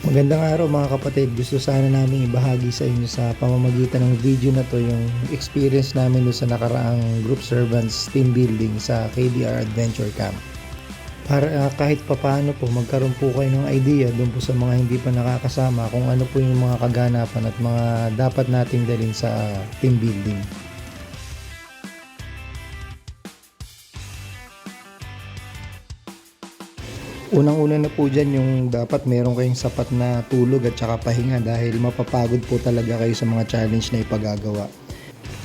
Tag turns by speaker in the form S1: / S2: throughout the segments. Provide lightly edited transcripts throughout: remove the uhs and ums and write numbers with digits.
S1: Magandang araw mga kapatid. Gusto sana namin ibahagi sa inyo sa pamamagitan ng video na to yung experience namin doon sa nakaraang group servants team building sa KDR Adventure Camp. Para kahit papaano po magkaroon po kayo ng idea doon po sa mga hindi pa nakakasama kung ano po yung mga kaganapan at mga dapat nating dalhin sa team building. Unang-una na po dyan yung dapat meron kayong sapat na tulog at saka pahinga dahil mapapagod po talaga kayo sa mga challenge na ipagagawa.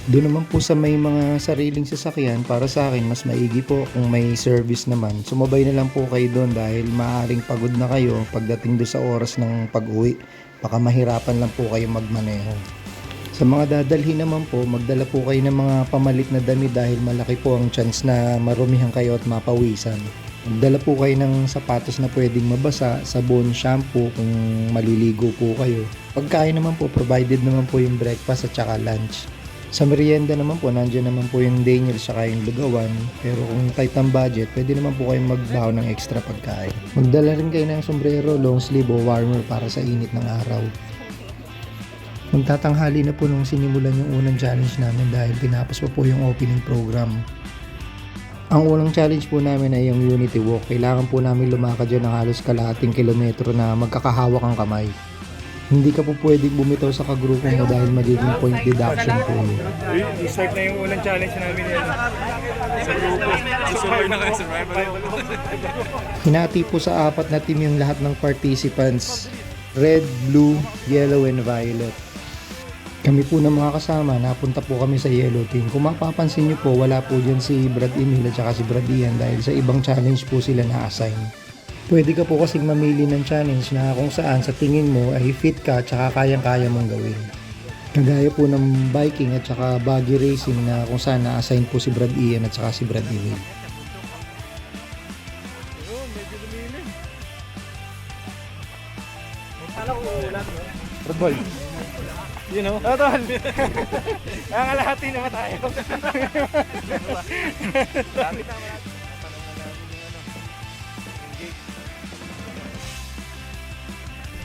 S1: Doon naman po sa may mga sariling sasakyan, para sa akin mas maigi po kung may service naman. Sumabay na lang po kayo doon dahil maaaring pagod na kayo pagdating doon sa oras ng pag-uwi. Baka mahirapan lang po kayo magmaneho. Sa mga dadalhin naman po, magdala po kayo ng mga pamalit na damit dahil malaki po ang chance na marumihan kayo at mapawisan. Magdala po kayo ng sapatos na pwedeng mabasa, sabon, shampoo kung maliligo po kayo. Pagkain naman po, provided naman po yung breakfast at saka lunch. Sa merienda naman po, nandiyan naman po yung Daniel saka yung lugawan. Pero kung tight ang budget, pwede naman po kayong magbaho ng extra pagkain. Magdala rin kayo ng sombrero, long sleeve o warmer para sa init ng araw. Magtatanghali na po nung sinimulan yung unang challenge namin dahil tinapos pa po yung opening program. Ang unang challenge po namin ay yung Unity Walk. Kailangan po namin lumakad dyan ng halos kalahating kilometro na magkakahawak ang kamay. Hindi ka po pwedeng bumitaw sa kagrupo mo dahil magiging point deduction po yun.
S2: Start na yung unang challenge namin yan. Sa grupo. Survive na kayo, survival.
S1: Hinati po sa apat na team yung lahat ng participants. Red, blue, yellow, and violet. Kami po ng mga kasama, napunta po kami sa yellow team. Kung mapapansin nyo po, wala po dyan si Brad Emil at saka si Brad Ian dahil sa ibang challenge po sila na-assign. Pwede ka po kasing mamili ng challenge na kung saan sa tingin mo ay fit ka at saka kayang-kaya mong gawin. Kagaya po ng biking at saka buggy racing na kung saan na-assign po si Brad Ian at saka si Brad Emil.
S2: Red Bull. You know? Oh, tol. Nangalahati naman tayo.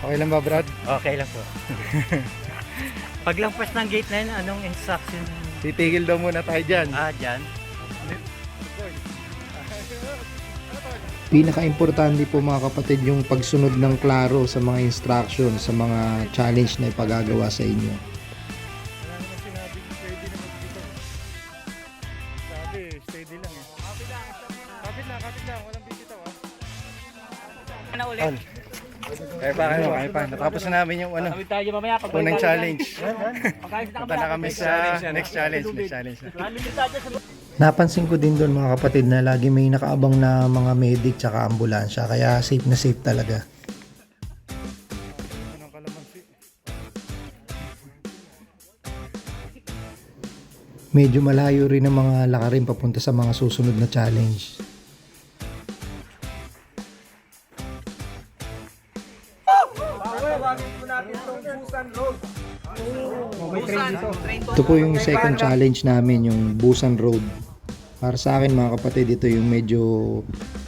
S1: Okay lang ba, Brad?
S3: Okay lang po. Paglampas ng gate na yun, anong instruction?
S1: Titigil daw muna tayo dyan.
S3: Dyan.
S1: Pinaka-importante po mga kapatid yung pagsunod ng klaro sa mga instruction sa mga challenge na ipagagawa sa inyo.
S2: Wala naman sinabi pwede na magbitaw. Sabi, steady lang eh. Kapit lang, walang bibitaw ah.
S3: Ano ulit?
S2: Kaya pa. Natapos na namin yung ano,
S3: Kami tayo mamaya pag
S2: unang challenge.
S3: Pagkain sa
S2: Punta na kami sa next challenge.
S1: Napansin ko din doon mga kapatid na lagi may nakaabang na mga medic tsaka ambulansya kaya safe na safe talaga.
S2: Anong kalamansi?
S1: Medyo malayo rin ang mga lakarin papunta sa mga susunod na challenge. Ito po yung second challenge namin, yung Busan Road. Para sa akin mga kapatid, ito yung medyo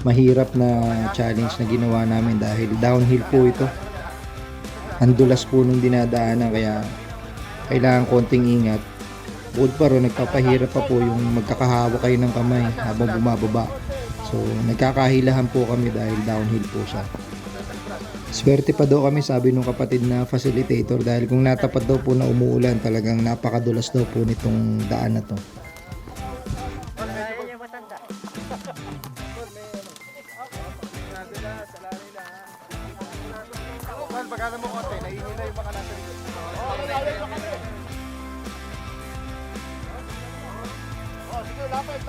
S1: mahirap na challenge na ginawa namin dahil downhill po ito. Ang dulas po nung dinadaanan kaya kailangan konting ingat. Bukod pa ron, nagpapahirap pa po yung magkakahawa kayo ng kamay habang bumababa. So nagkakahilahan po kami dahil downhill po siya. Swerte pa daw kami, sabi nung kapatid na facilitator, dahil kung natapat daw po na umuulan, talagang napakadulas daw po nitong daan na to.
S2: Pagkala mo konti, naiinila yung baka natin. Sige, lapit.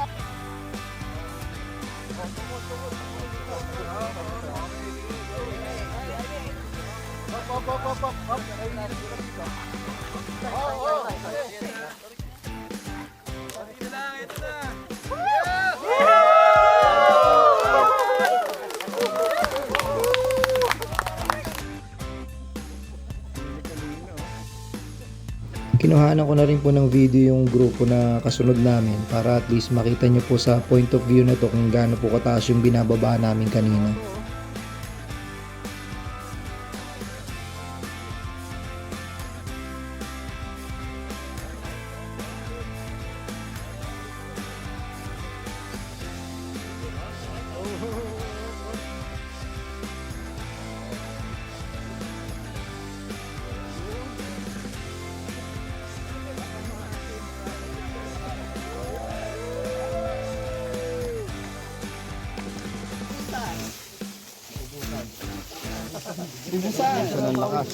S1: Kinuhanan ko na rin po ng video yung grupo na kasunod namin para at least makita nyo po sa point of view na to kung gaano po kataas yung binababa namin kanina. Ibusan ang lakas.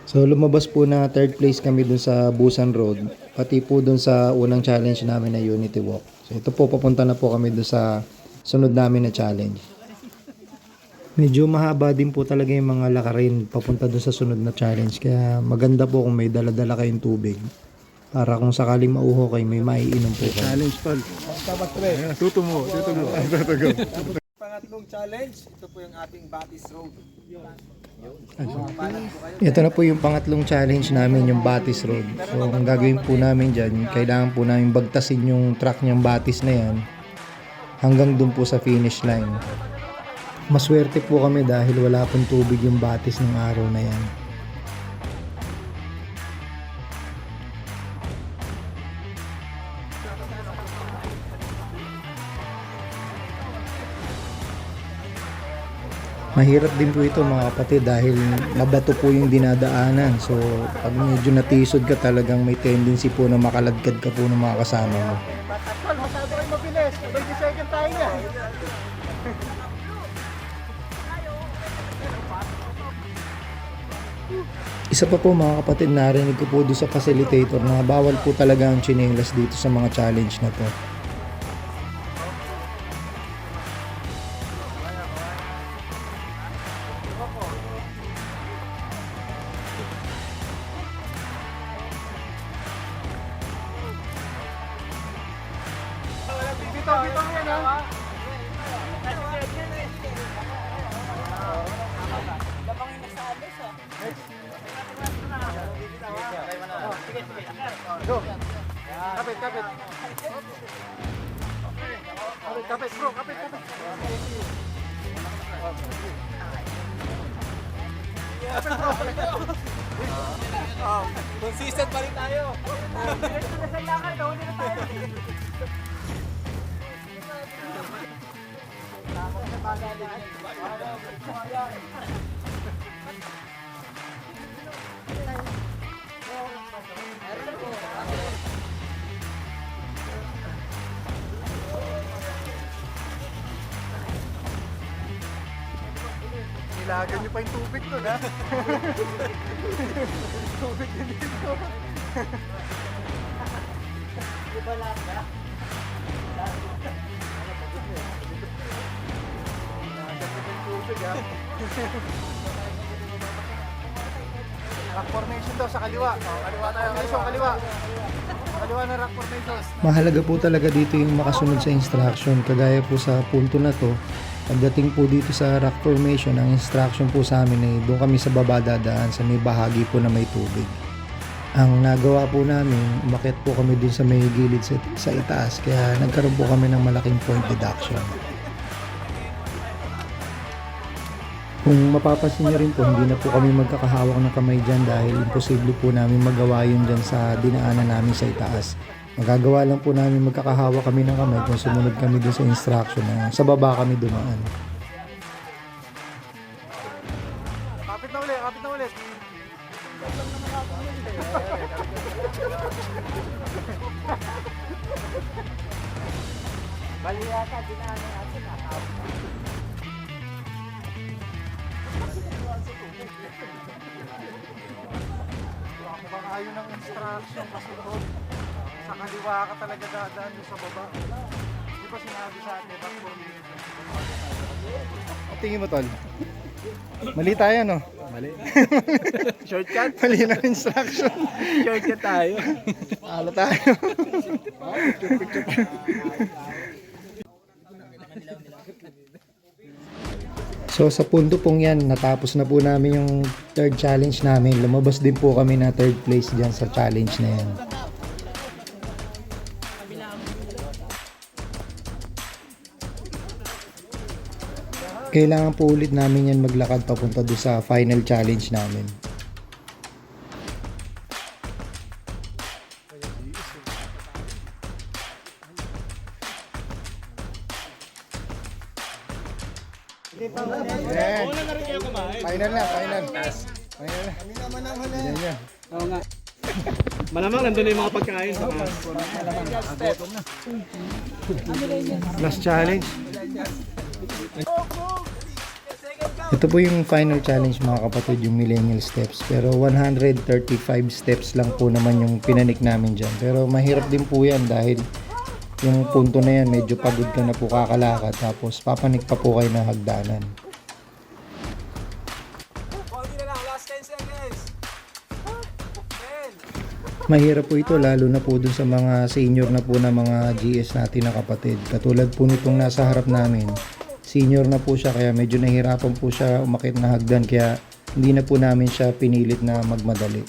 S1: So lumabas po na third place kami dun sa Busan Road, pati po dun sa unang challenge namin na Unity Walk. So ito po, papunta na po kami dun sa sunod namin na challenge. Medyo mahaba din po talaga yung mga lakarin papunta dun sa sunod na challenge, kaya maganda po kung may dala-dala kayong tubig para kung sakaling mauho kayo may maiinom po kayo.
S2: Challenge tol. Tuto mo.
S4: Pangatlong challenge, ito po yung ating Batis Road.
S1: Ito na po yung pangatlong challenge namin, yung Batis Road. So ang gagawin po namin dyan, kailangan po namin bagtasin yung track niyang Batis na yan hanggang dun po sa finish line. Maswerte po kami dahil wala pong tubig yung Batis ng araw na yan. Mahirap din po ito mga kapatid dahil mabato po yung dinadaanan. So pag medyo natisod ka, talagang may tendency po na makaladkad ka po ng mga kasama mo.
S4: Tol, masyado kayo mabilis. 20 second tayo niya.
S1: Isa pa po mga kapatid, narinig ko po doon sa facilitator na bawal po talaga ang tsinelas dito sa mga challenge na to.
S4: Bitaw yan ha. Kapit. Kapit bro, kapit. Consistent pa rin tayo. Nilagan niyo pa yung tubig doon ha. Tubig din dito. Di ba lang ha? Tubig ha. Rock formation daw sa kaliwa. Kaliwa tayo. Kaliwa. Kaliwa na rock formation.
S1: Mahalaga po talaga dito yung makasunod sa instruction. Kagaya po sa punto na to, pagdating po dito sa rock formation, ang instruction po sa amin ay doon kami sa baba dadaan sa may bahagi po na may tubig. Ang nagawa po namin, umakyat po kami dun sa may gilid sa itaas, kaya nagkaroon po kami ng malaking point deduction. Kung mapapansin nyo rin po, hindi na po kami magkakahawak ng kamay dyan dahil imposible po namin magawa yun dyan sa dinaanan namin sa itaas. Magagawa lang po namin magkakahawak kami ng kamay kung sumunod kami dun sa instruction na sa baba kami dumaan.
S4: Kapit na ulit. Bali yata, dinaanan natin Mukhang ayaw ng instruction kasi bro, sa kaliwa ka talaga dadaan doon sa baba. Di ba sinabi sa atin, back formation?
S2: Tingin mo tol. Mali tayo no?
S4: Mali. Shortcut?
S2: Mali na instruction.
S4: Shortcut tayo.
S2: Ala tayo.
S1: So sa punto pong yan, natapos na po namin yung third challenge namin. Lumabas din po kami na third place dyan sa challenge na yan. Kailangan po ulit namin yan maglakad papunta doon sa final challenge namin.
S2: Final na. Final na. Kami naman ang huli.
S4: Oo nga.
S5: Malamang nandun na yung mga pagkain.
S4: Last challenge.
S1: Ito po yung final challenge mga kapatid, yung millennial steps. Pero 135 steps lang po naman yung pinanik namin dyan. Pero mahirap din po yan dahil yung punto na yan, medyo pagod ka na po kakalakad. Tapos papanik pa po kayo ng hagdanan. Mahirap po ito lalo na po dun sa mga senior na po na mga GS natin na kapatid. Katulad po nitong nasa harap namin. Senior na po siya kaya medyo nahirapan po siya umakit na hagdan kaya hindi na po namin siya pinilit na magmadali.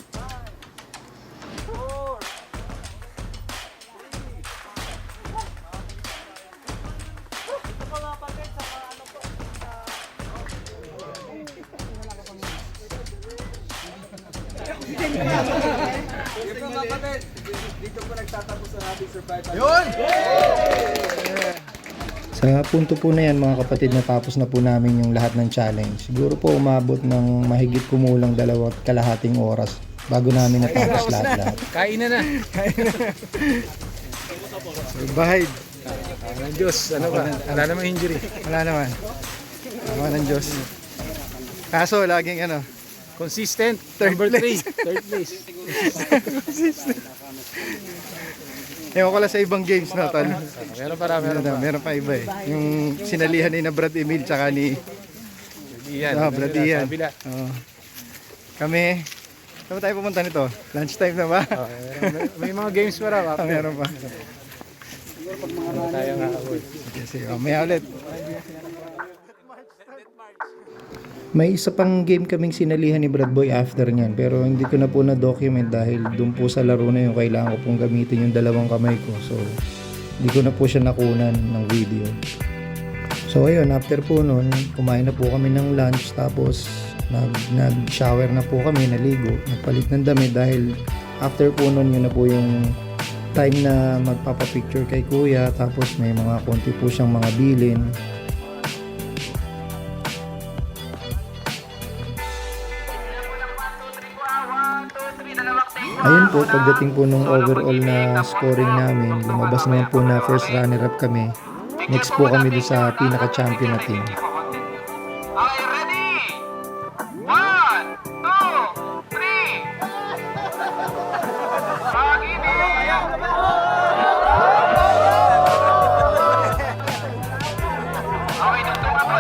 S1: Sa punto po na yan mga kapatid, natapos na po namin yung lahat ng challenge. Siguro po umabot ng mahigit kumulang 2.5 oras bago namin natapos lahat-lahat.
S5: Kain na.
S4: Bahid.
S5: Ng Diyos, ano ba? Wala namang injury.
S4: Wala naman. Naman ng Diyos. Kaso laging ano.
S5: Consistent.
S4: Third
S5: Number
S4: place.
S5: 3. Third place.
S4: Ewan ko lang sa ibang games na tol.
S5: Meron pa.
S4: Meron pa iba eh. Yung sinalihan ni na Brad Emil tsaka ni
S5: Iyan.
S4: Brad Ian.
S5: Sa kabila.
S4: Oo. Kami, saan ba tayo pumunta nito? Lunchtime na ba?
S5: May mga games pa raw.
S4: Meron pa.
S5: Tayo nga ako.
S4: Sige, mamaya ulit.
S1: May isa pang game kaming sinalihan ni Brad Boy after niyan pero hindi ko na po na-document dahil doon po sa laro na yun kailangan ko pong gamitin yung dalawang kamay ko. So, hindi ko na po siya nakunan ng video. So, ayun, after po nun, kumain na po kami ng lunch tapos nag-shower na po kami, naligo, nagpalit ng damit dahil after po nun yun na po yung time na magpapapicture kay kuya tapos may mga konti po siyang mga bilin. Ayun po, pagdating po nung overall na scoring namin, lumabas naman po na first runner-up kami. Next po kami doon sa pinaka-champion na team.
S6: Okay, ready? 1, 2, 3. Paginig! Okay, dugtungan.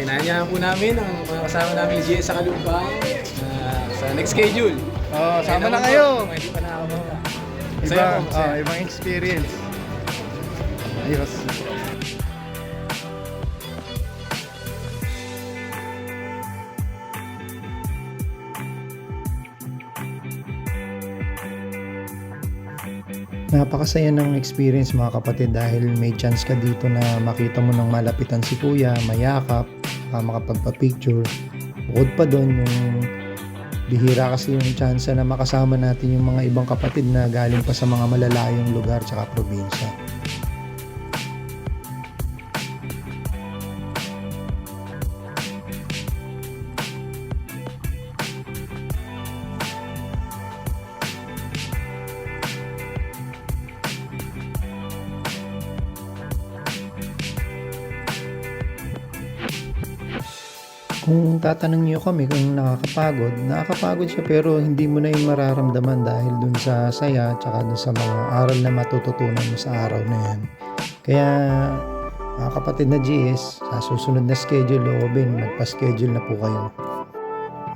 S5: Inaanyahan po namin ang mga kasama namin GS sa Kalumpang sa next schedule.
S4: Oh, sama na
S5: Ayun
S4: kayo.
S5: naman po, Hindi pa na ako. Masaya po, masaya.
S4: Ibang experience. Ayos.
S1: Napakasaya ng experience mga kapatid dahil may chance ka dito na makita mo ng malapitan si kuya, mayakap, makapagpa-picture. Bukod pa doon yung bihira kasi yung chance na makasama natin yung mga ibang kapatid na galing pa sa mga malalayong lugar tsaka probinsya. Kung tatanong niyo kami kung nakakapagod siya pero hindi mo na yung mararamdaman dahil dun sa saya tsaka dun sa mga aral na matututunan mo sa araw na yan. Kaya mga kapatid na GS, sa susunod na schedule loobin, magpa-schedule na po kayo.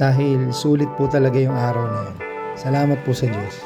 S1: Dahil sulit po talaga yung araw na yan. Salamat po sa Diyos.